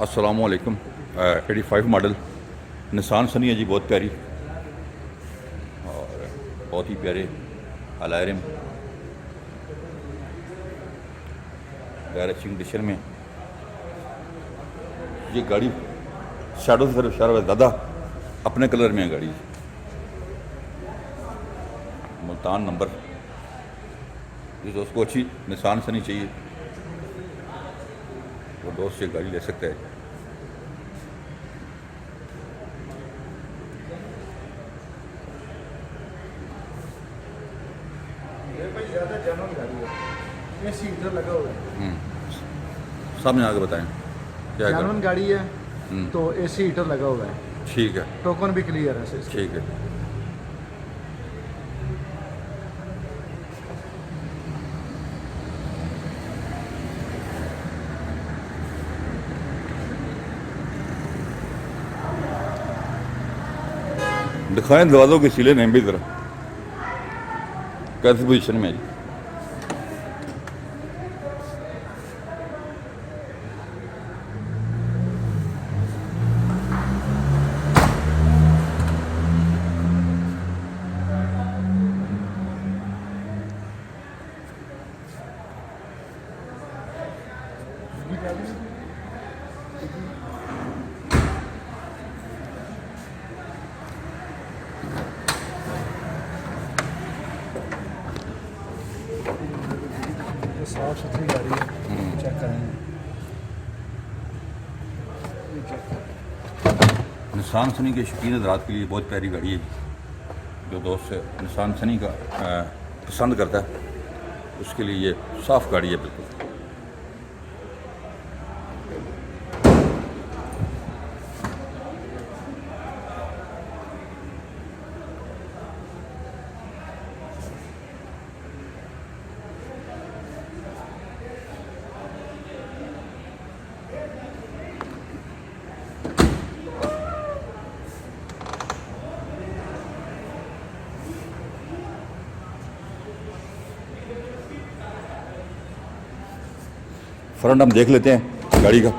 अस्सलामुअलैकुम। 85 model Nissan Sunny है जी, बहुत प्यारी और बहुत ही प्यारे अलायरम डायरेक्शन कंडीशन में। ये गाड़ी शेडो से सिर्फ ज़्यादा अपने कलर में है गाड़ी। मुल्तान नंबर, जिस दोस्त को अच्छी निसान सनी चाहिए वो दोस्त से गाड़ी ले सकता है। ज़्यादा जनरल गाड़ी है, एसी हीटर लगा हुआ है। सामने आके बताएं क्या है। जनरल गाड़ी है तो एसी हीटर लगा हुआ है। ठीक है, टोकन भी क्लियर है इसके। ठीक है। दिखाएं दरवाज़ों के सिले नहीं भी ज़रा कैसी पोजीशन में है जी। साफ सुथरी गाड़ी है, चेक करेंगे। निसान सनी के शौकीन हज़रात के लिए बहुत प्यारी गाड़ी है। जो दोस्त निसान सनी का पसंद करता है उसके लिए ये साफ़ गाड़ी है बिल्कुल। फ्रंट हम देख लेते हैं गाड़ी का।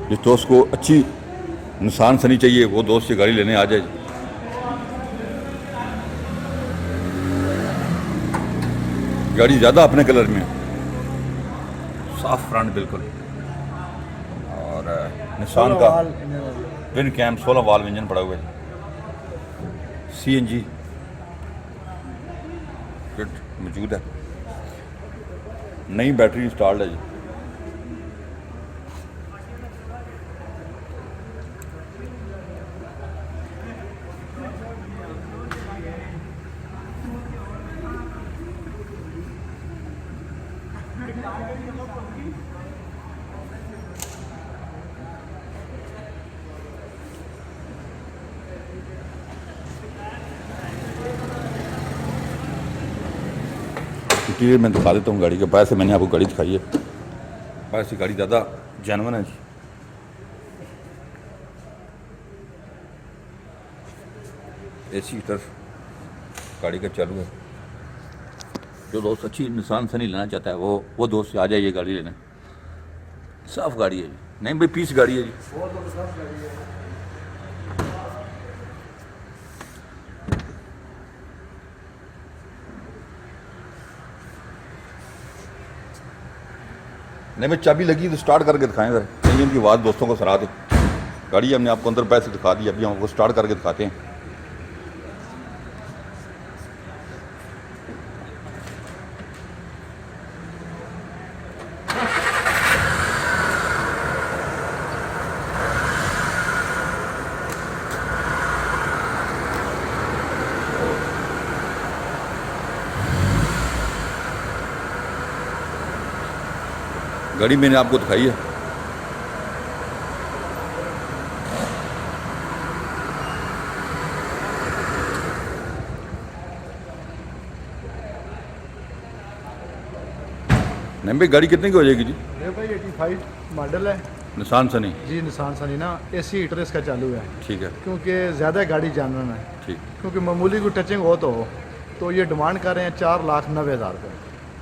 जिस दोस्त को अच्छी निसान सनी चाहिए वो दोस्त से गाड़ी लेने आ जाए। गाड़ी ज़्यादा अपने कलर में, साफ फ्रंट बिल्कुल। और निसान का ट्विन कैम 16 वाल्व इंजन पड़ा हुआ है। CNG किट मौजूद है। नई बैटरी इंस्टॉल्ड है जी। इंटीरियर में दिखा देता हूँ गाड़ी के। बाहर से मैंने आपको गाड़ी दिखाई है, बाहर से गाड़ी ज़्यादा जेन्युइन है जी। AC हीटर गाड़ी का चालू है। जो दोस्त अच्छी निसान सनी लेना चाहता है वो दोस्त आ जाइए गाड़ी लेने। साफ गाड़ी है जी, नहीं भाई पीस गाड़ी है जी। नहीं भाई चाबी लगी तो स्टार्ट करके दिखाएं सर, इंजन की आवाज़ दोस्तों को सरा दें। गाड़ी हमने आपको अंदर पैसे दिखा दी, अभी हम आपको स्टार्ट करके दिखाते हैं। गाड़ी मैंने आपको दिखाई है। नहीं भाई गाड़ी कितने की हो जाएगी जी? ये भाई 85 मॉडल है निसान सनी जी। निसान सनी ना एसी हीटर इसका चालू है। ठीक है, क्योंकि ज़्यादा गाड़ी जानना है, ठीक। क्योंकि मामूली को टचिंग हो तो ये डिमांड कर रहे हैं 4,90,000 रुपये।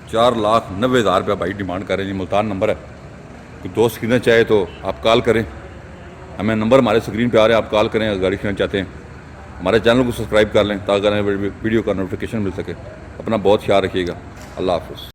4,90,000 रुपया भाई डिमांड कर रहे हैं जी। मुल्तान नंबर है कोई दोस्त खरीदना चाहे तो आप कॉल करें, हमें नंबर हमारे स्क्रीन पे आ रहे हैं, आप कॉल करें अगर गाड़ी खरीदना चाहते हैं। हमारे चैनल को सब्सक्राइब कर लें ताकि वीडियो का नोटिफिकेशन मिल सके। अपना बहुत ख्याल रखिएगा। अल्लाह हाफ़िज़।